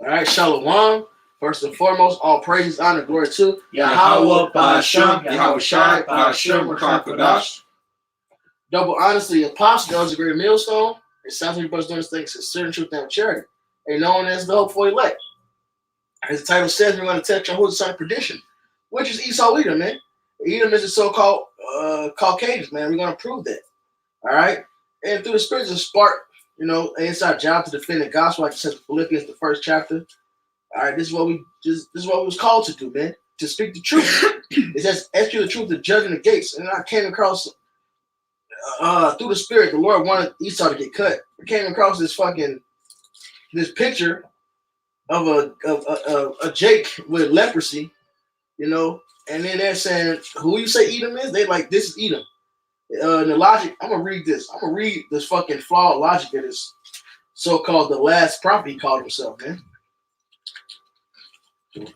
All right, Shalom. First and foremost, all praises, honor, glory to Yahweh, Ba'ashem, Yahweh Shai, Ba'ashem, Rakakadash. Double honesty, apostle, is a great millstone. It sounds like your brothers doing this thing, sincerity, truth, and charity. And known as the hope for elect. As the title says, we're going to touch on who's the son of perdition, which is Esau Edom, man. Edom is the so-called Caucasians, man. We're going to prove that. All right? And through the spirit of spark, it's our job to defend the gospel, like it says in Philippians, the first chapter. All right, this is what we was called to do, man. To speak the truth. It says, execute the truth, the judging the gates. And I came across through the spirit, the Lord wanted Esau to get cut. I came across this picture of a Jake with leprosy, and then they're saying, who you say Edom is? They like, this is Edom. And the logic, I'm gonna read this. I'm gonna read this fucking flawed logic of this so-called the last prophet he called himself, man. The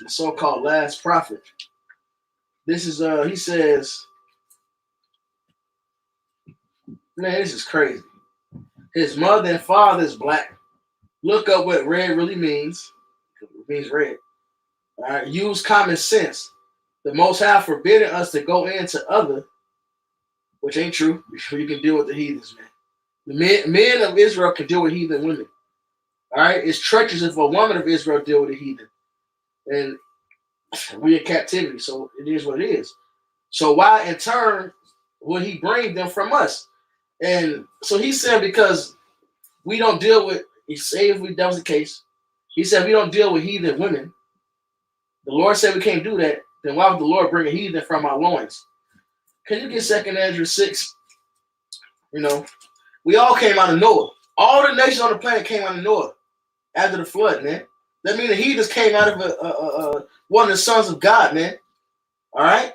so-called last prophet. This is he says, man, this is crazy. His mother and father is black. Look up what red really means. It means red. All right. Use common sense. The Most High forbidden us to go into other, which ain't true. You can deal with the heathens, man. The men of Israel can deal with heathen women. All right. It's treacherous if a woman of Israel deal with a heathen. And we're in captivity, so it is what it is. So why, in turn, would he bring them from us? And so he said, because we don't deal with, that was the case. He said, we don't deal with heathen women. The Lord said we can't do that. Then why would the Lord bring a heathen from our loins? Can you get 2 Ezra 6? We all came out of Noah. All the nations on the planet came out of Noah after the flood, man. That means the heathens came out of one of the sons of God, man. All right?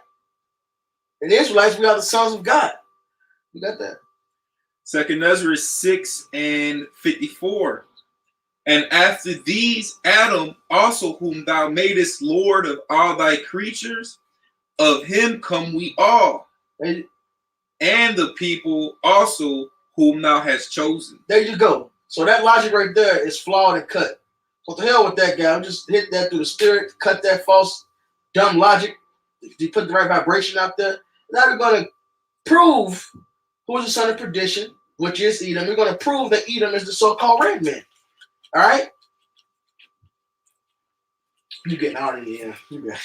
And the Israelites, we are the sons of God. You got that? 2 Ezra 6 and 54. And after these, Adam also, whom thou madest Lord of all thy creatures, of him come we all, and the people also whom thou hast chosen. There you go. So that logic right there is flawed and cut. So to hell with that guy. I'll just hit that through the spirit, cut that false, dumb logic. You put the right vibration out there. Now we're going to prove who is the son of perdition, which is Edom. We're going to prove that Edom is the so-called red man. All right? You getting out of here. You got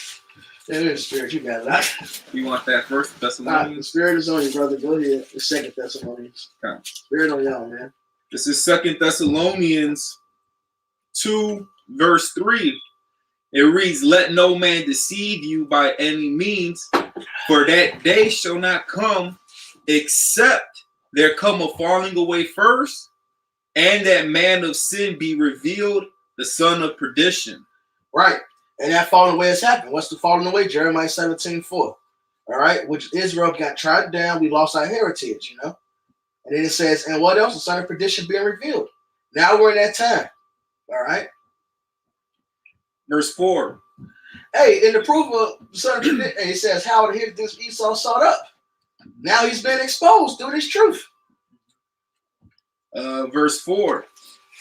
the spirit. You got it. You want that first Thessalonians? The spirit is on you, brother. Go ahead. The 2 Thessalonians. Okay. Spirit on y'all, man. This is 2 Thessalonians 2, verse 3. It reads, let no man deceive you by any means, for that day shall not come, except there come a falling away first, and that man of sin be revealed, the son of perdition. Right. And that falling away has happened. What's the falling away? Jeremiah 17:4. All right. Which Israel got trodden down. We lost our heritage, And then it says, and what else? The son of perdition being revealed. Now we're in that time. All right. Verse 4. Hey, in the proof of the son of perdition, it says, how the heathens Esau sought up. Now he's been exposed through this truth. Verse 4.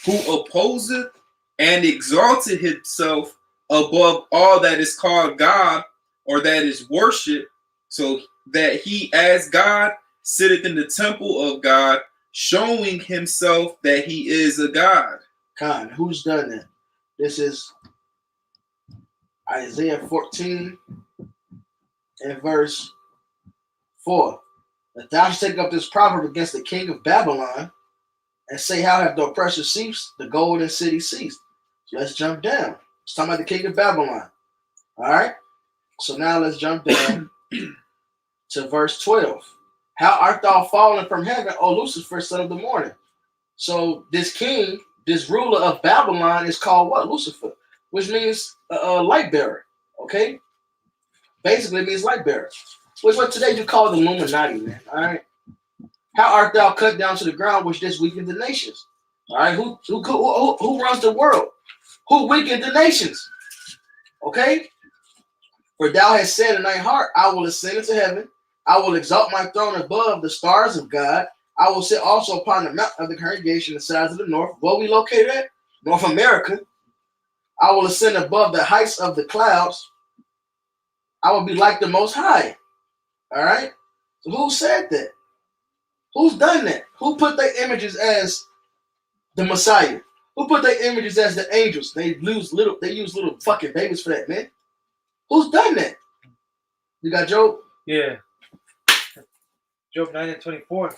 Who opposeth and exalted himself above all that is called God or that is worship, so that he as God sitteth in the temple of God, showing himself that he is a God. God, who's done that? This is Isaiah 14 and verse 4. That thou shalt take up this proverb against the king of Babylon and say, how have the oppressor ceased? The golden city ceased. So let's jump down. It's talking about the king of Babylon. All right. So now let's jump down to verse 12. How art thou fallen from heaven, O Lucifer, son of the morning? So this king, this ruler of Babylon is called what? Lucifer, which means light bearer. Okay. Basically it means light bearer. Which what today you call the Illuminati, man. All right. How art thou cut down to the ground, which this weakened the nations? All right. Who runs the world? Who weakened the nations? Okay. For thou hast said in thy heart, I will ascend into heaven. I will exalt my throne above the stars of God. I will sit also upon the mount of the congregation, the sides of the north. Where we located at? North America. I will ascend above the heights of the clouds. I will be like the Most High. All right. So who said that? Who's done that? Who put their images as the Messiah? Who put their images as the angels? They use little fucking babies for that, man. Who's done that? You got Job? Yeah. Job 9:24.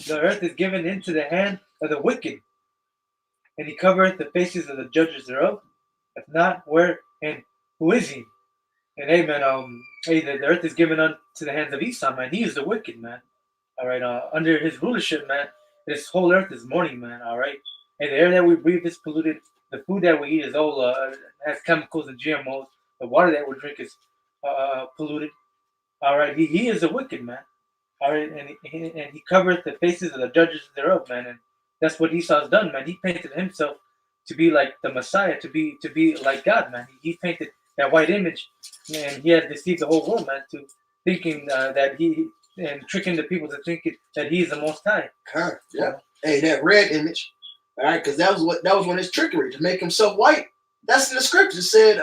The earth is given into the hand of the wicked, and he covereth the faces of the judges thereof. If not, where and who is he? And hey, man, the earth is given unto the hands of Esau, man. He is the wicked, man. All right, under his rulership, man, this whole earth is mourning, man. All right, and the air that we breathe is polluted. The food that we eat is all has chemicals and GMOs. The water that we drink is polluted. All right, he is a wicked man. All right, and he covereth the faces of the judges thereof, man. And that's what Esau's done, man. He painted himself to be like the Messiah, to be like God, man. He painted that white image, and he has deceived the whole world, man, to thinking that he and tricking the people to thinking that he is the Most High. Yeah. Hey, that red image, all right, because that was one of his trickery to make himself white. That's in the scripture. It said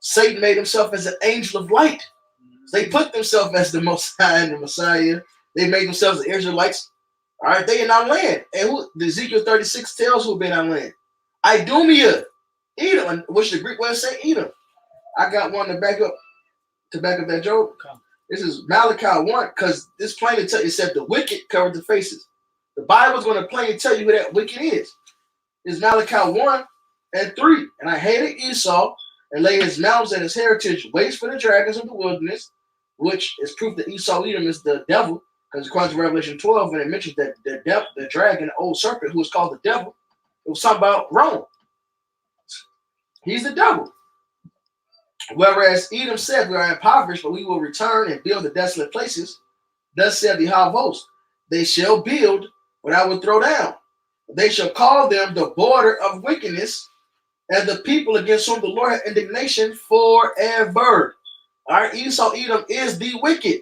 Satan made himself as an angel of light. So they put themselves as the Most High and the Messiah. They made themselves the Israelites. All right, they in our land. And who Ezekiel 36 tells who been our land. Idumea, Edom, which the Greek word say Edom. I got one to back up that joke. This is Malachi 1, because this plainly tell you said the wicked covered the faces. The Bible's going to plainly tell you who that wicked is. It's Malachi 1 and 3. And I hated Esau and lay his mountains and his heritage waste for the dragons of the wilderness, which is proof that Esau Edom is the devil, because according to Revelation 12, when it mentions that the dragon, the old serpent, who is called the devil, it was talking about Rome. He's the devil. Whereas Edom said, we are impoverished, but we will return and build the desolate places. Thus said the high of hosts, they shall build, but I will throw down. They shall call them the border of wickedness, and the people against whom the Lord had indignation forever. All right, Esau Edom is the wicked.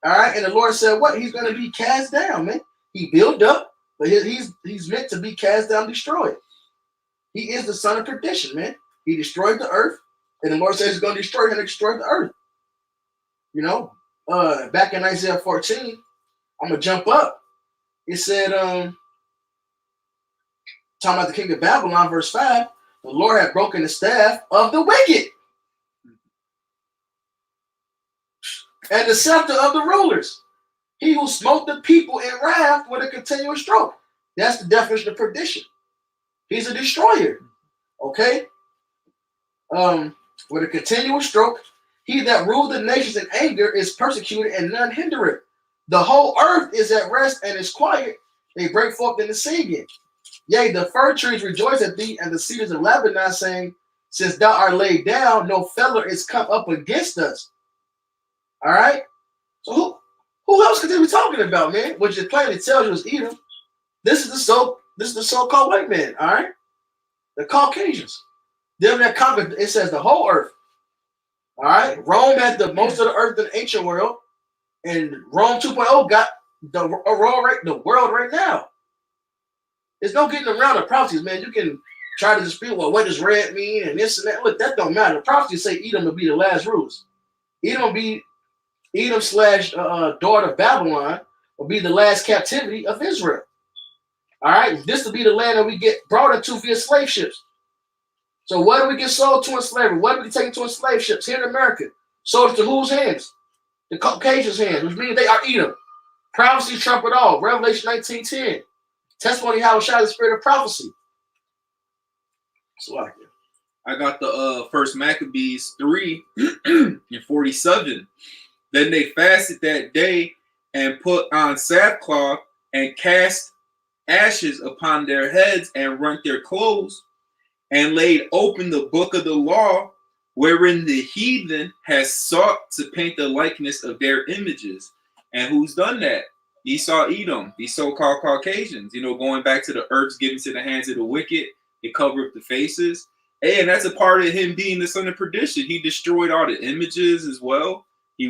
All right, and the Lord said, what? He's going to be cast down, man. He built up, but he's meant to be cast down, destroyed. He is the son of perdition, man. He destroyed the earth, and the Lord says he's going to destroy him and destroy the earth. You know, back in Isaiah 14, I'm going to jump up. It said, talking about the king of Babylon, verse 5, the Lord had broken the staff of the wicked and the scepter of the rulers. He who smote the people in wrath with a continuous stroke. That's the definition of perdition. He's a destroyer. Okay? With a continuous stroke, he that ruled the nations in anger is persecuted and none hinder it. The whole earth is at rest and is quiet. They break forth into singing. Yea, the fir trees rejoice at thee, and the cedars of Lebanon, saying, since thou art laid down, no feller is come up against us. All right? So who else could they be talking about, man? Which it plainly tells you is Edom. This is the so-called white man, all right? The Caucasians. Them that conquered, it says the whole earth. All right? Rome had the most of the earth in the ancient world, and Rome 2.0 got the world right now. There's no getting around the prophecies, man. You can try to dispute, well, what does red mean and this and that. Look, that don't matter. The prophecies say Edom will be the last rulers. Edom slash daughter of Babylon will be the last captivity of Israel. All right? This will be the land that we get brought into via slave ships. So what do we get sold to in slavery? What do we get taken to in slave ships here in America? Sold to whose hands? The Caucasians' hands, which means they are Edom. Prophecy trump it all. Revelation 19:10. Testimony how it shines the spirit of prophecy. So I got the first Maccabees 3 and 47. Then they fasted that day and put on sackcloth and cast ashes upon their heads and rent their clothes and laid open the book of the law, wherein the heathen has sought to paint the likeness of their images. And who's done that? Esau Edom, these so-called Caucasians, you know, going back to the herbs given to the hands of the wicked, they cover up the faces. And that's a part of him being the son of perdition. He destroyed all the images as well. He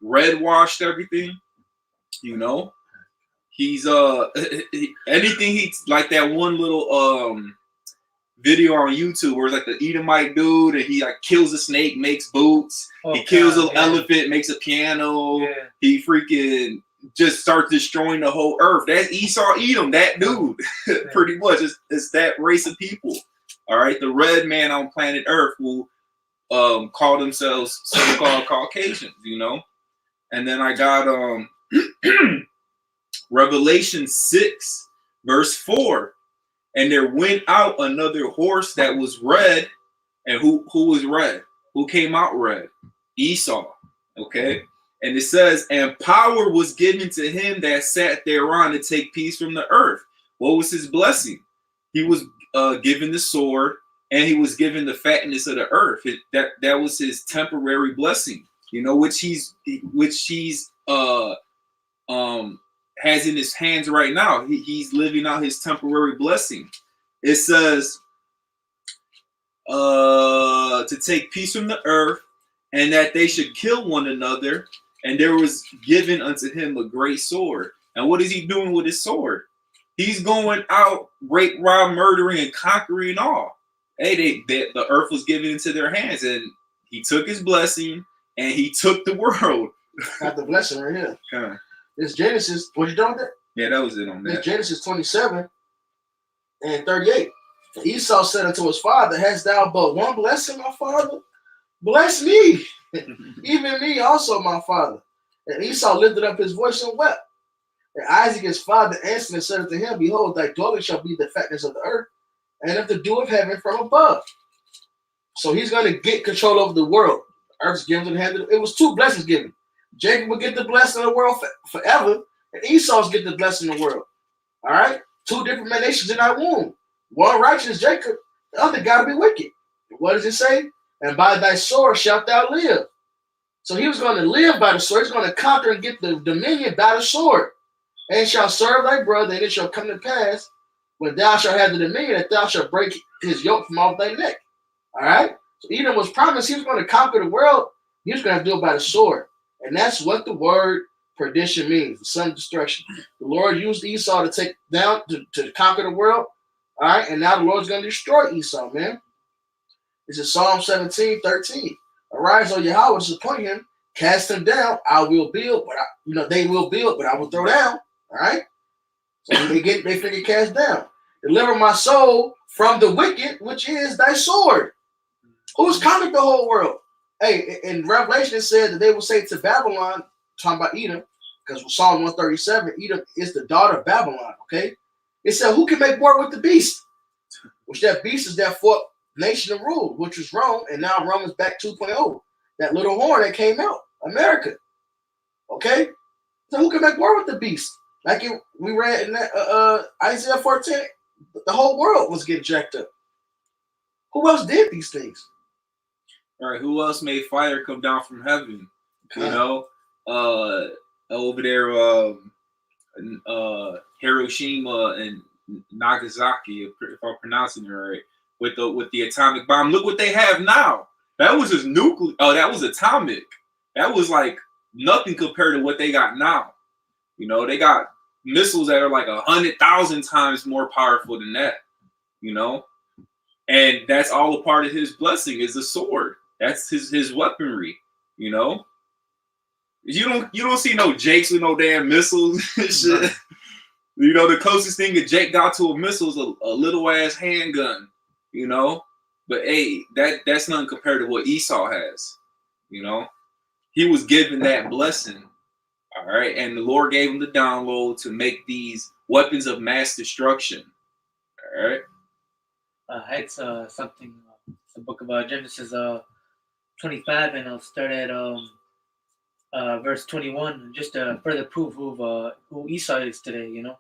red washed everything, you know. He's anything he like that one little video on YouTube where it's like the Edomite dude and he like kills a snake, makes boots. He kills an elephant, makes a piano. Yeah. He freaking just starts destroying the whole earth. That's Esau Edom, that dude. Pretty much. It's that race of people. All right. The red man on planet Earth will call themselves so-called Caucasians, you know. And then I got Revelation 6, verse 4. And there went out another horse that was red. And who was red? Who came out red? Esau. Okay. And it says, and power was given to him that sat thereon to take peace from the earth. What was his blessing? He was given the sword, and he was given the fatness of the earth. That was his temporary blessing, you know, which he's has in his hands right now. He's living out his temporary blessing. It says to take peace from the earth, and that they should kill one another. And there was given unto him a great sword. And what is he doing with his sword? He's going out, rape, rob, murdering, and conquering all. Hey, the earth was given into their hands, and he took his blessing, and he took the world. Got the blessing right here. Okay. This Genesis, what you done with that? Yeah, that was it on that. This Genesis 27 and 38. Esau said unto his father, hast thou but one blessing, my father? Bless me, even me also, my father. And Esau lifted up his voice and wept. And Isaac his father answered and said unto him, behold, thy daughter shall be the fatness of the earth, and of the dew of heaven from above. So he's going to get control over the world. The earth's given to the hand. It was two blessings given. Jacob would get the blessing of the world forever, and Esau's get the blessing of the world. All right? Two different nations in our womb. One righteous, Jacob. The other got to be wicked. What does it say? And by thy sword shalt thou live. So he was going to live by the sword. He's going to conquer and get the dominion by the sword. And shall serve thy brother, and it shall come to pass, when thou shalt have the dominion, that thou shalt break his yoke from off thy neck. All right? So Edom was promised he was going to conquer the world. He was going to do it by the sword. And that's what the word perdition means, the son of destruction. The Lord used Esau to take down, to conquer the world. All right? And now the Lord's going to destroy Esau, man. This is Psalm 17:13. Arise, O Yahweh, disappoint him, cast him down. I will build, but they will build, but I will throw down. All right. So they figure cast down. Deliver my soul from the wicked, which is thy sword. Who's conquered the whole world? Hey, in Revelation it said that they will say to Babylon, talking about Edom, because Psalm 137, Edom is the daughter of Babylon. Okay. It said, who can make war with the beast? Which that beast is that fourth nation of rule, which was Rome, and now Rome is back 2.0. That little horn that came out, America. Okay? So who can make war with the beast? Like we read in that, Isaiah 14, the whole world was getting jacked up. Who else did these things? All right, who else made fire come down from heaven? You know, over there, Hiroshima and Nagasaki, if I'm pronouncing it right, with the atomic bomb. Look what they have now. That was just nuclear. Oh, that was atomic. That was like nothing compared to what they got now. You know, they got missiles that are like 100,000 times more powerful than that. You know, and that's all a part of his blessing is the sword. That's his weaponry. You know, you don't see no Jakes with no damn missiles and shit. You know, the closest thing that Jake got to a missile is a little ass handgun. You know, but hey, that's nothing compared to what Esau has. You know, he was given that blessing. All right, and the Lord gave him the download to make these weapons of mass destruction. All right. It's something. It's a book about Genesis 25, and I'll start at verse 21, just to further prove who Esau is today. You know,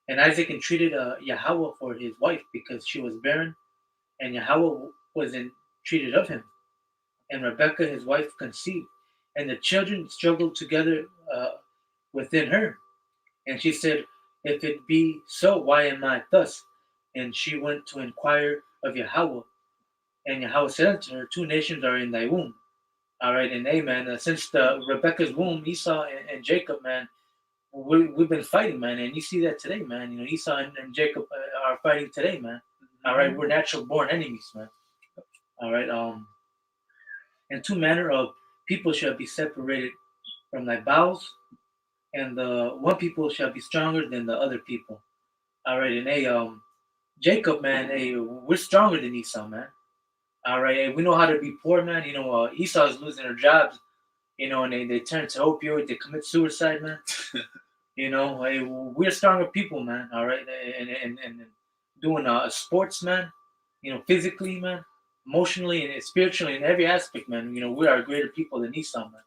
and Isaac entreated Yahweh for his wife because she was barren, and Yahweh was entreated of him. And Rebekah, his wife, conceived, and the children struggled together within her. And she said, if it be so, why am I thus? And she went to inquire of Yahweh. And Yahweh said unto her, two nations are in thy womb. All right, and amen. Since Rebekah's womb, Esau and Jacob, man, we've been fighting, man. And you see that today, man. You know, Esau and Jacob are fighting today, man. All right, we're natural born enemies, man. All right, and two manner of people shall be separated from thy bowels, and the one people shall be stronger than the other people. All right, and Jacob, man, hey, we're stronger than Esau, man. All right, hey, we know how to be poor, man. Esau is losing their jobs, and they turn to opioid, they commit suicide, man. Hey, we're stronger people, man. All right, and doing sports, man. Physically, man, emotionally and spiritually in every aspect, man. We are greater people than Esau, man.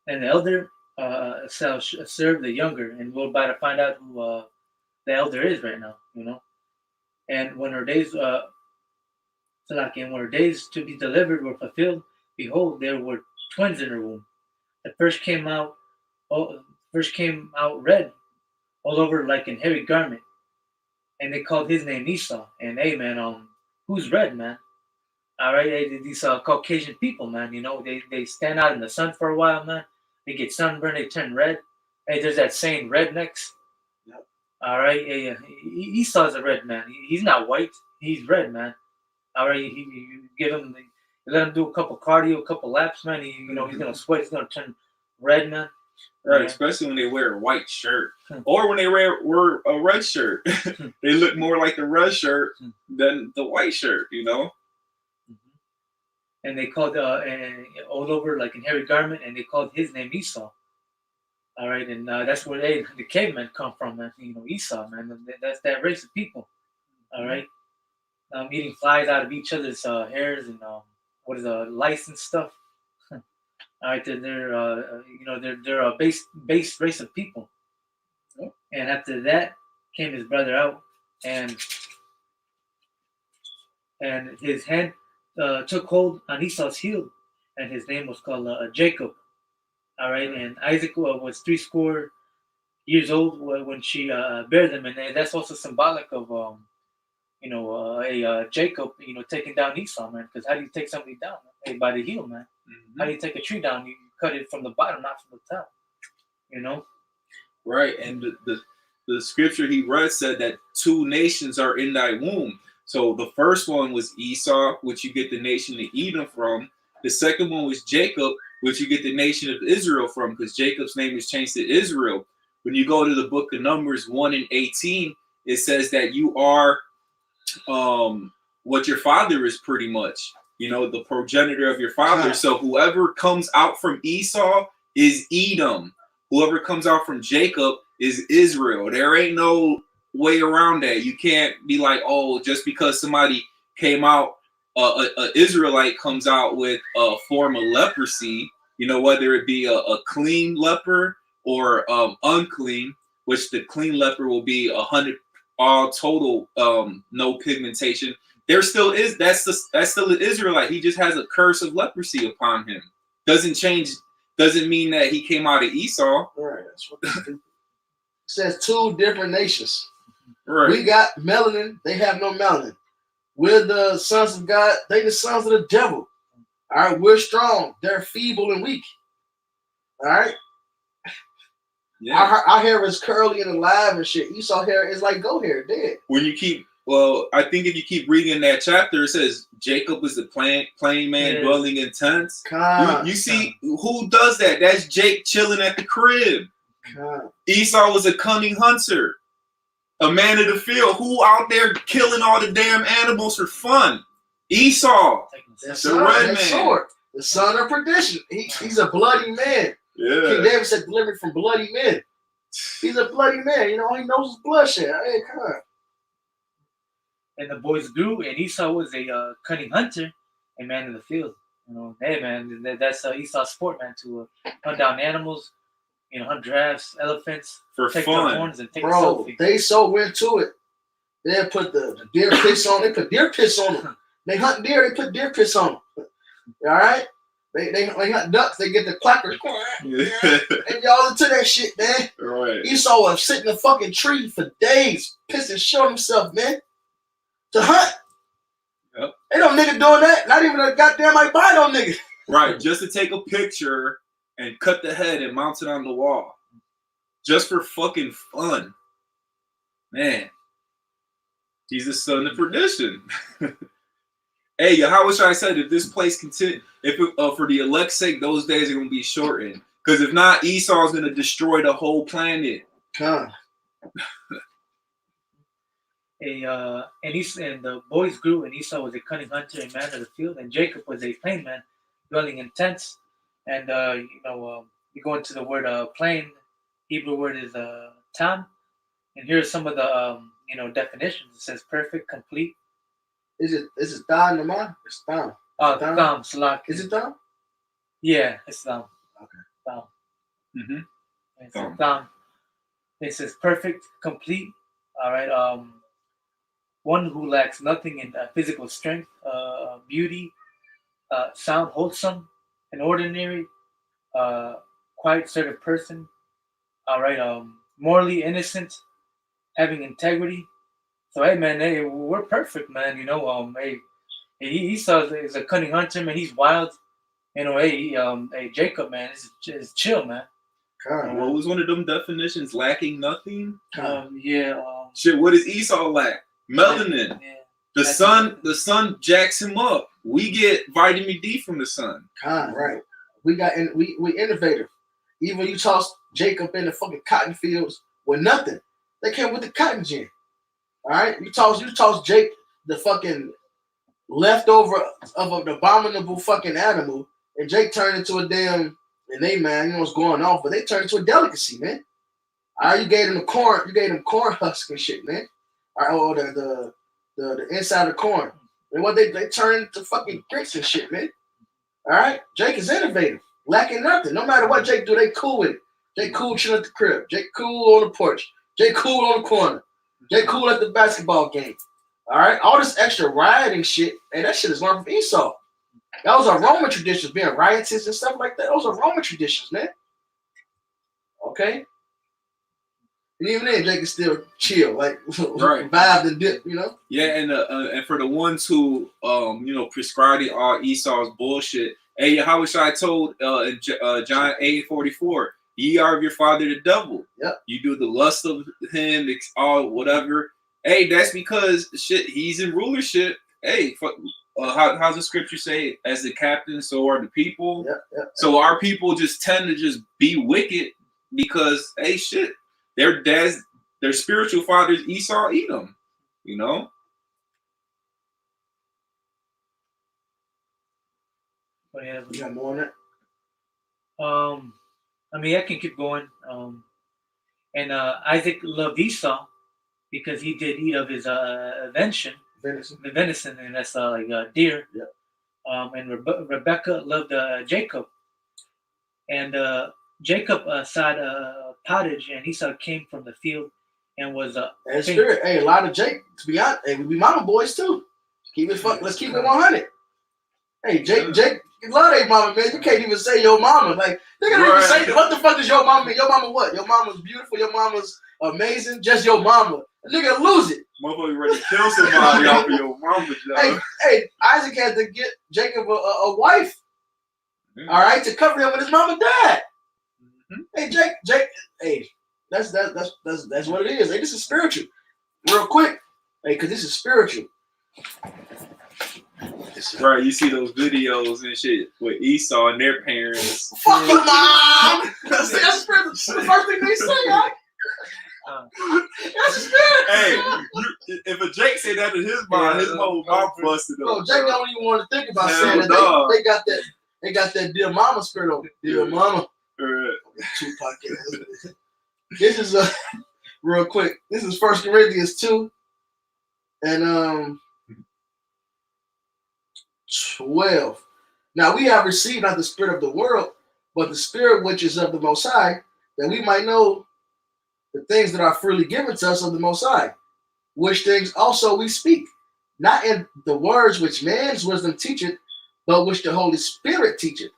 And the elder shall serve the younger, and we're about to find out who the elder is right now. And when her days, when her days to be delivered were fulfilled, behold, there were twins in her womb. The first came out red all over like an hairy garment, and they called his name Esau. And hey, man, who's red, man? All right, hey, these Caucasian people, man. They stand out in the sun for a while, man. They get sunburned, they turn red. Hey, there's that saying, rednecks. Yep. All right, hey, Esau's a red man. He's not white. He's red, man. All right, you give him, you let him do a couple cardio, a couple laps, man. He's gonna sweat. He's gonna turn red, man. Right, especially when they wear a white shirt or when they wear a red shirt. They look more like the red shirt than the white shirt, And they called all over like in hairy garment, and they called his name Esau. All right, and that's where the cavemen come from, man. Esau, man. That's that race of people. All right, eating flies out of each other's hairs and lice and stuff. All right, they're a base race of people. Yep. And after that came his brother out, and his hand took hold on Esau's heel, and his name was called Jacob. All right, and Isaac was 60 years old when she bare them, and that's also symbolic of Jacob, taking down Esau, man. Because how do you take somebody down? Hey, by the heel, man. How do you take a tree down? You cut it from the bottom, not from the top. Right, and the scripture he read said that 2 nations are in thy womb. So the first one was Esau, which you get the nation of Edom from. The second one was Jacob, which you get the nation of Israel from, because Jacob's name is changed to Israel. When you go to the book of Numbers 1:18, it says that you are what your father is, pretty much, the progenitor of your father. So whoever comes out from Esau is Edom. Whoever comes out from Jacob is Israel. There ain't no way around that. You can't be like, oh, just because somebody came out, an Israelite comes out with a form of leprosy, whether it be a clean leper or unclean, which the clean leper will be 100 all total, no pigmentation. There still is, that's still an Israelite. He just has a curse of leprosy upon him. Doesn't mean that he came out of Esau. Right. That's what it says. 2 different nations. Right. We got melanin. They have no melanin. We're the sons of God. They the sons of the devil. All right. We're strong. They're feeble and weak. All right. Yeah. Our hair is curly and alive and shit. Esau hair is like goat hair, dead. I think if you keep reading that chapter, it says Jacob was the plain man dwelling in tents. You see who does that? That's Jake chilling at the crib. Esau was a cunning hunter, a man of the field. Who out there killing all the damn animals for fun? Esau, the red man. Sword, the son of perdition. He's a bloody man. Yeah. King David said, delivered from bloody men. He's a bloody man. He knows his bloodshed. Hey, come on. And the boys grew, and Esau was a cunning hunter and man in the field. Hey, man, that's Esau's sport, man, to hunt down animals, hunt giraffes, elephants, for take fun. their horns and take a Bro, selfie. they so into it. They put the deer piss on. They put deer piss on them. They hunt deer. They put deer piss on them. All right. They hunt ducks. They get the clackers. And y'all into that shit, man. Right. Esau was sitting in a fucking tree for days, pissing shit on himself, man, to hunt. Yep. Ain't no nigga doing that. Not even a goddamn albino nigga. Right. Just to take a picture and cut the head and mount it on the wall. Just for fucking fun. Man. He's the son of perdition. Hey, how wish I said if this place continue, if it, for the elect's sake, those days are gonna be shortened. Because if not, Esau's gonna destroy the whole planet. Con. And the boys grew, and Esau was a cunning hunter, a man of the field, and Jacob was a plain man, dwelling in tents. And you go into the word plain, Hebrew word is tam, and here's some of the definitions. It says perfect, complete. Is it Thon Nama? It's Thon. Thumb, Salak. Is it Thon? Yeah, it's thumb. Okay. Thumb. Mm-hmm. It's thumb. It says perfect, complete. All right. One who lacks nothing in physical strength, beauty, sound, wholesome, an ordinary, quiet sort of person. All right. Morally innocent, having integrity. So hey man, hey, we're perfect, man. Esau is a cunning hunter, man. He's wild. Hey, Jacob, man, is chill, man. What was one of them definitions? Lacking nothing. Shit. What does Esau lack? Melanin. Yeah. The sun jacks him up. We get vitamin D from the sun. Right. We innovative. Even you toss Jacob in the fucking cotton fields with nothing. They came with the cotton gin. All right. You toss Jake the fucking leftover of an abominable fucking animal, and Jake turned into a damn. And they, man, you know what's going on, but they turned into a delicacy, man. All right, you gave them corn husk and shit, man. All right, the inside of the corn. And what they turned into fucking grits and shit, man. All right, Jake is innovative, lacking nothing. No matter what Jake do, they cool with it. Jake cool chilling at the crib. Jake cool on the porch. Jake cool on the corner. Jake cool at the basketball game. All right, all this extra rioting shit, and that shit is learned from Esau. That was our Roman traditions, being riotous and stuff like that. Those are Roman traditions, man. Okay? And even then, Jake is still chill, like right. Vibed and dip, you know? Yeah, and for the ones who prescribing all Esau's bullshit, hey, how wish I told in John 8:44, ye are of your father the devil. Yep. You do the lust of him, it's all whatever. Hey, that's because shit, he's in rulership. Hey, how's the scripture say? As the captain, so are the people. Yep. So our people just tend to just be wicked because, hey, shit, their spiritual fathers, Esau, eat them. You know. But yeah, you got more on that? I can keep going. And Isaac loved Esau because he did eat of his venison, and that's deer. Yeah. And Rebecca loved Jacob, and Jacob side pottage, and Esau came from the field and was and spirit. Hey, a lot of Jake. To be honest, hey, we be mama boys too. Let's keep it 100. Hey, Jake, love their mama, man. You can't even say your mama. Like, they can't even say, what the fuck is your mama mean? Your mama what? Your mama's beautiful. Your mama's amazing. Just your mama. A nigga lose it. Motherfucker ready to kill somebody off of your mama, Joe. Hey, Isaac had to get Jacob a wife. Mm-hmm. All right, to cover him when his mama died. Mm-hmm. Hey, Jake. Hey, that's what it is. Hey, this is spiritual. Real quick. Hey, because this is spiritual. Right, you see those videos and shit with Esau and their parents. Fuck your mom! That's the first thing they say, right? That's the spirit. Hey, if a Jake said that to his mom, his whole mouth busted up. No, Jake don't even want to think about saying that. They got that dear mama spirit over dear mama. Tupac. This is real quick. This is 1 Corinthians 2 and 12. Now we have received not the spirit of the world, but the spirit which is of the Most High, that we might know the things that are freely given to us of the Most High, which things also we speak, not in the words which man's wisdom teacheth, but which the Holy Spirit teacheth,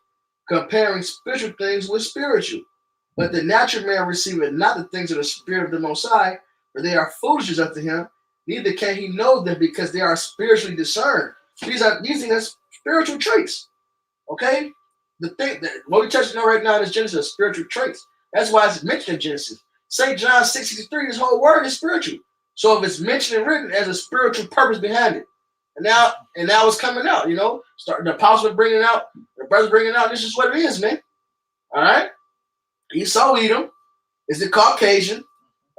comparing spiritual things with spiritual. But the natural man receiveth not the things of the Spirit of the Most High, for they are foolishness unto him, neither can he know them because they are spiritually discerned. These are using as spiritual traits. Okay? The thing that what we're touching on right now is Genesis, spiritual traits. That's why it's mentioned in Genesis. St. John 6:63, this whole word is spiritual. So if it's mentioned and written as a spiritual purpose behind it, and now it's coming out. Start the apostles bringing out, the brothers bringing out. This is what it is, man. All right. Esau Edom is the Caucasian.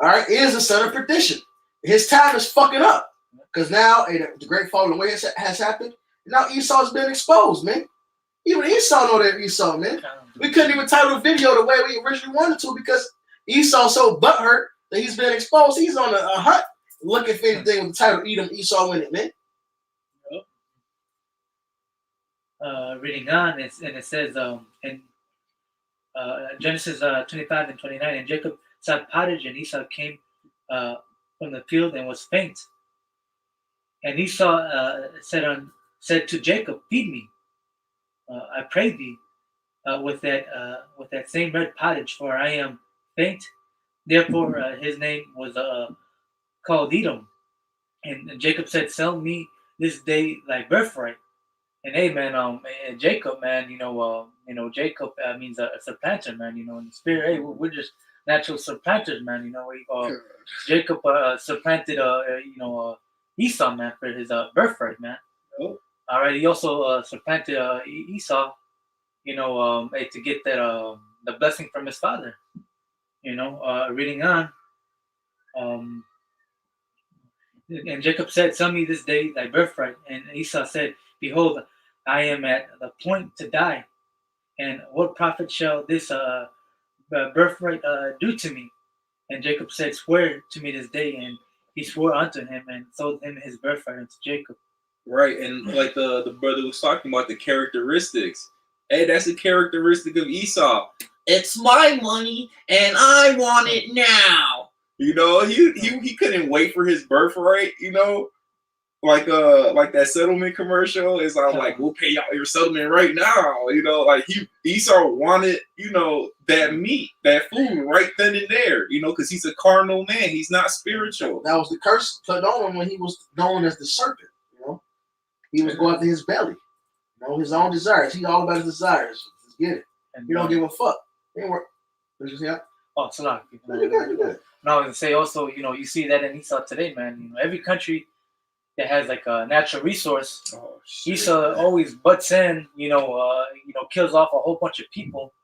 All right, is the son of perdition. His time is fucking up because now the great falling away has happened. Now Esau's been exposed, man. Even Esau know that Esau, man. We couldn't even title the video the way we originally wanted to because Esau's so butthurt that he's been exposed. He's on a hunt looking for anything with the title Edom, Esau in it, man. Reading on, it says in Genesis 25 and 29, and Jacob saw pottage, and Esau came from the field and was faint. And Esau said to Jacob, "Feed me, I pray thee, with that same red pottage, for I am faint." Therefore, his name was called Edom. And Jacob said, "Sell me this day thy birthright." And hey, man, Jacob, man, Jacob means a supplanter, man. In the spirit, hey, we're just natural supplanters, man. Jacob supplanted, Esau, man, for his birthright, man. Oh. All right, he also supplanted Esau, to get that the blessing from his father. Reading on, and Jacob said, "Sell me this day thy birthright." And Esau said, "Behold, I am at the point to die, and what profit shall this birthright do to me?" And Jacob said, "Swear to me this day." And he swore unto him and sold him his birthright unto Jacob. Right, and like the brother was talking about the characteristics. Hey, that's a characteristic of Esau. It's my money, and I want it now. He couldn't wait for his birthright. Like that settlement commercial is like, we'll pay y'all your settlement right now. Like Esau wanted that meat, that food right then and there. Because he's a carnal man. He's not spiritual. That was the curse put on him when he was known as the serpent. He was going after his belly. His own desires. He's all about his desires. Just get it. And he don't give a fuck. Oh, so not. You good. No, I was gonna say also, you see that in Esau today, man. Every country that has like a natural resource, Esau always butts in, kills off a whole bunch of people,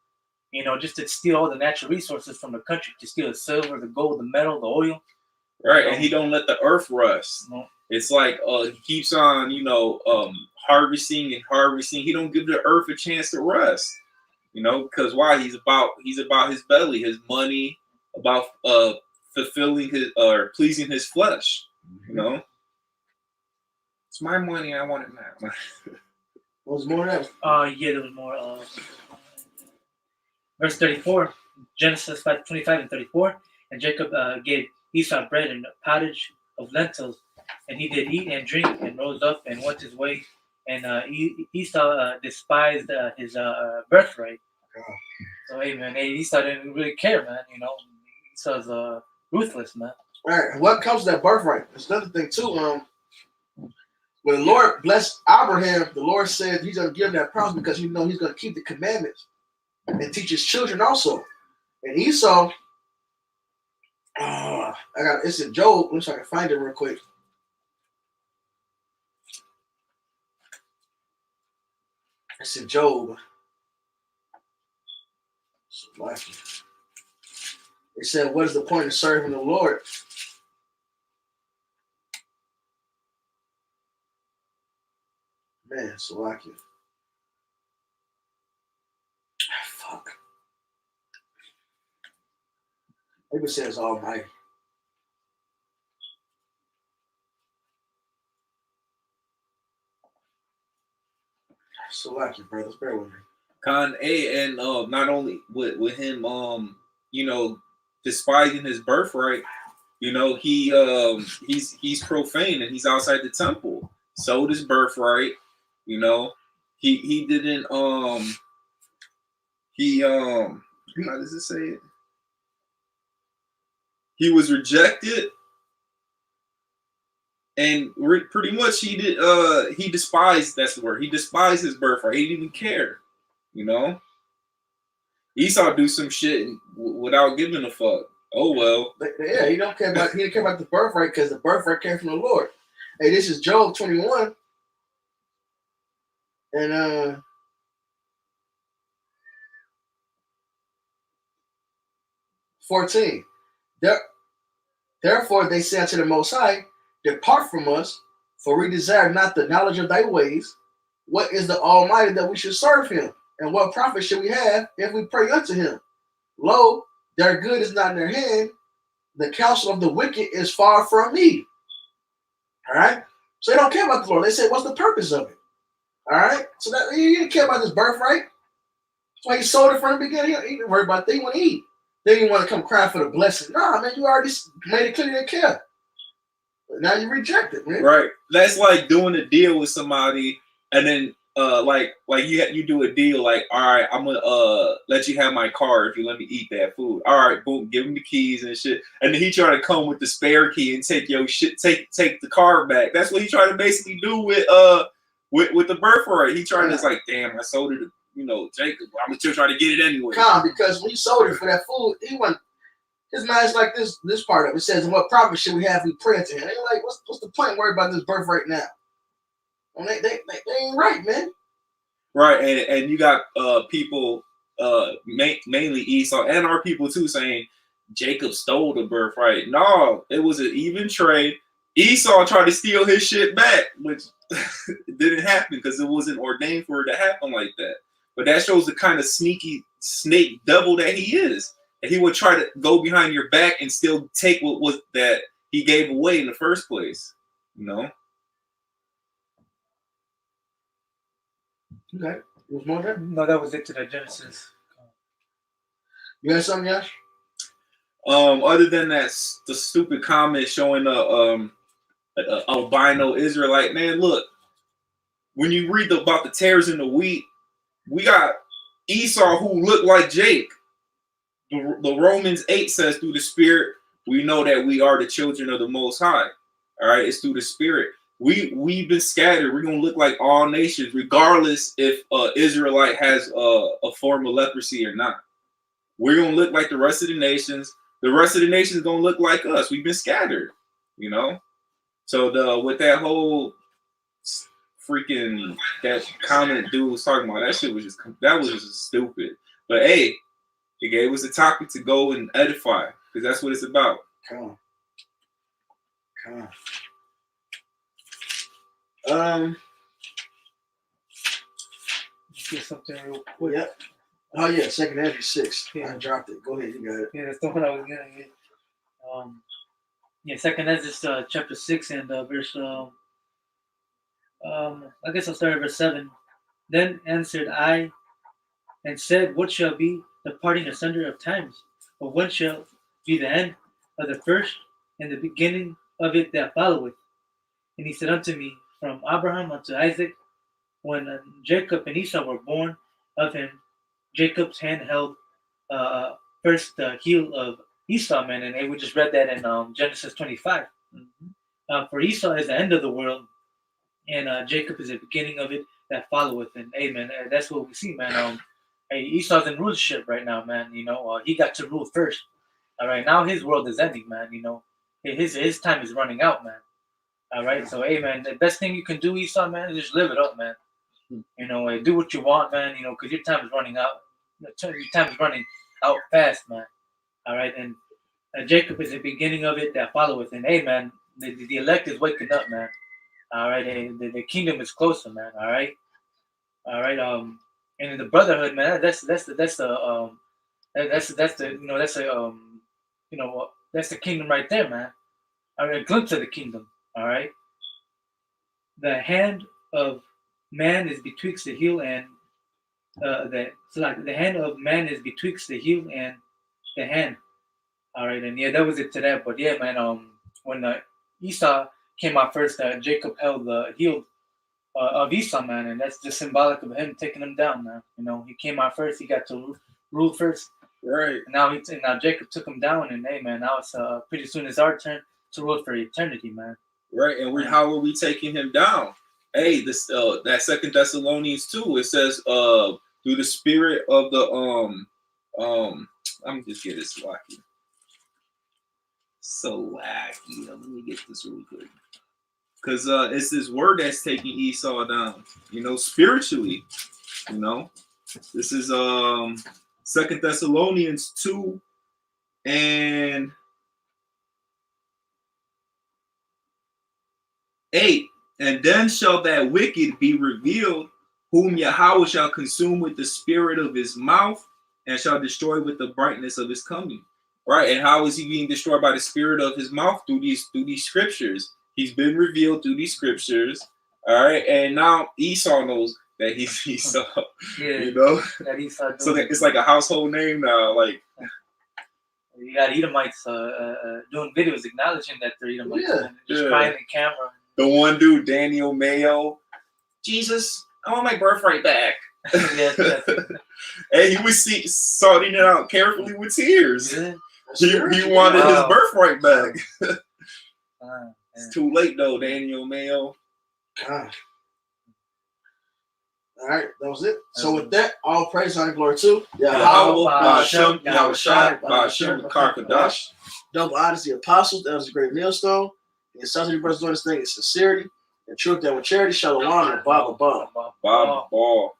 just to steal all the natural resources from the country, to steal the silver, the gold, the metal, the oil. Right, and he don't let the earth rust. No. It's like he keeps on, harvesting and harvesting. He don't give the earth a chance to rust. Because why? He's about his belly, his money, about fulfilling his or pleasing his flesh. It's my money. I want it now. What was more of that? Yeah, there was more. Verse 34, Genesis 5:25 and 34. And Jacob gave Esau bread and pottage of lentils, and he did eat and drink and rose up and went his way. And Esau despised his birthright. Oh. So hey, man, Esau didn't really care, man. Esau's ruthless, man. All right, what comes to that birthright? There's another thing too. When the Lord blessed Abraham, the Lord said He's going to give him that promise because He's going to keep the commandments and teach His children also. And Esau, it's in Job. Let me see if I can find it real quick. It's in Job. So lucky. It said, "What is the point of serving the Lord?" Man, so lucky. Fuck. Maybe it says Almighty. So lucky, brothers. Bear with me. Con A, and not only with him, despising his birthright, he's profane and he's outside the temple. Sold his birthright, he didn't how does it say it? He was rejected, and pretty much he despised. That's the word. He despised his birthright. He didn't even care. Esau do some shit without giving a fuck. Oh well. Yeah, he don't care about he didn't care about the birthright because the birthright came from the Lord. Hey, this is Job 21 and 14. Therefore they say unto the Most High, depart from us, for we desire not the knowledge of thy ways. What is the Almighty that we should serve him? And what profit should we have if we pray unto him? Lo, their good is not in their hand. The counsel of the wicked is far from me. All right. So they don't care about the Lord. They say, what's the purpose of it? All right. So that he didn't care about his birthright. That's why he sold it from the beginning. He didn't worry about that. He want to eat. Then you want to come cry for the blessing. Nah, man, you already made it clear you didn't care. But now you reject it, man. Right. That's like doing a deal with somebody, and then like you do a deal like, all right, I'm gonna let you have my car if you let me eat that food. All right, boom, give him the keys and shit. And then he try to come with the spare key and take your shit, take the car back. That's what he tried to basically do with the birthright. He tried to, it's like, damn, I sold it to, Jacob. I'm still trying to get it anyway. Because when he sold it for that food, he went. His mind's like this part of it. It says, what profit should we have if we pray to him? They're like, what's the point worry about this birthright now? And they ain't right, man. Right, and you got people, mainly Esau, and our people too, saying Jacob stole the birthright. No, it was an even trade. Esau tried to steal his shit back, which didn't happen because it wasn't ordained for it to happen like that. But that shows the kind of sneaky snake devil that he is. And he would try to go behind your back and still take what was that he gave away in the first place. Okay. Was more there? No, that was it to the Genesis. You got something, Yash? Other than that, the stupid comment showing a albino Israelite, man, look, when you read about the tares in the wheat, we got Esau who looked like Jake. The Romans 8 says through the Spirit, we know that we are the children of the Most High. All right, it's through the Spirit. We've been scattered. We're gonna look like all nations, regardless if Israelite has a form of leprosy or not. We're gonna look like the rest of the nations. The rest of the nations gonna look like us. We've been scattered, So with that whole freaking that comment dude was talking about, that was just stupid. But hey, it gave us a topic to go and edify, because that's what it's about. Come on. Get something real quick. Yep. Oh yeah, 2 Andrew 6. Yeah. I dropped it. Go ahead, you got it. Yeah, that's the one I was gonna get. 2 Ezra chapter 6 and verse. I guess I'll start at verse 7. Then answered I, and said, what shall be the parting asunder of times? Or when shall be the end of the first and the beginning of it that followeth? And he said unto me, from Abraham unto Isaac, when Jacob and Esau were born of him, Jacob's hand held first the heel of Esau, man. And we just read that in Genesis 25. Mm-hmm. For Esau is the end of the world, and Jacob is the beginning of it that followeth. And amen. That's what we see, man. Hey, Esau's in rulership right now, man. He got to rule first. All right, now his world is ending, man. His time is running out, man. All right, so hey, man, the best thing you can do, Esau, man, is just live it up, man. Do what you want, man. Because your time is running out. Your time is running out fast, man. All right, and Jacob is the beginning of it that followeth. And hey, man, the elect is waking up, man. All right, the kingdom is closer, man. All right. And in the brotherhood, man, that's the kingdom right there, man. All right, a glimpse of the kingdom. All right. The hand of man is betwixt the heel and the hand of man is betwixt the heel and the hand. All right, and yeah, that was it to that. But yeah, man, when Esau came out first, Jacob held the heel of Esau, man, and that's just symbolic of him taking him down, man. He came out first, he got to rule first, right? And now Jacob took him down, and hey, man, now it's pretty soon it's our turn to rule for eternity, man. Right, and how are we taking him down? Hey, this that 2 Thessalonians 2, it says through the Spirit of the let me just get this lucky. So wacky. Let me get this real quick. Because it's this word that's taking Esau down, spiritually. This is 2 Thessalonians 2 and 8. And then shall that wicked be revealed, whom Yahweh shall consume with the spirit of his mouth and shall destroy with the brightness of his coming. Right? And how is he being destroyed by the spirit of his mouth? Through these scriptures. He's been revealed through these scriptures. All right. And now Esau knows that he's Esau. Yeah. That Esau So it's like a household name now. Like, you got Edomites doing videos acknowledging that they're Edomites. Yeah. Just crying in camera. The one dude, Daniel Mayo. Jesus, I want my birthright back. Yeah. And he was sorting it out carefully with tears. Yeah. He wanted his birthright back. It's too late though, Daniel Mayo. All right, that was it. So with that, all praise, honor, glory to Yahweh, Ba'ashem, Yahushai, Ba'ashem, Karkadash. Double Odyssey Apostles, that was a great millstone. The essential of brothers doing this thing is sincerity and truth that with charity shall along and Bob. Bob Ball.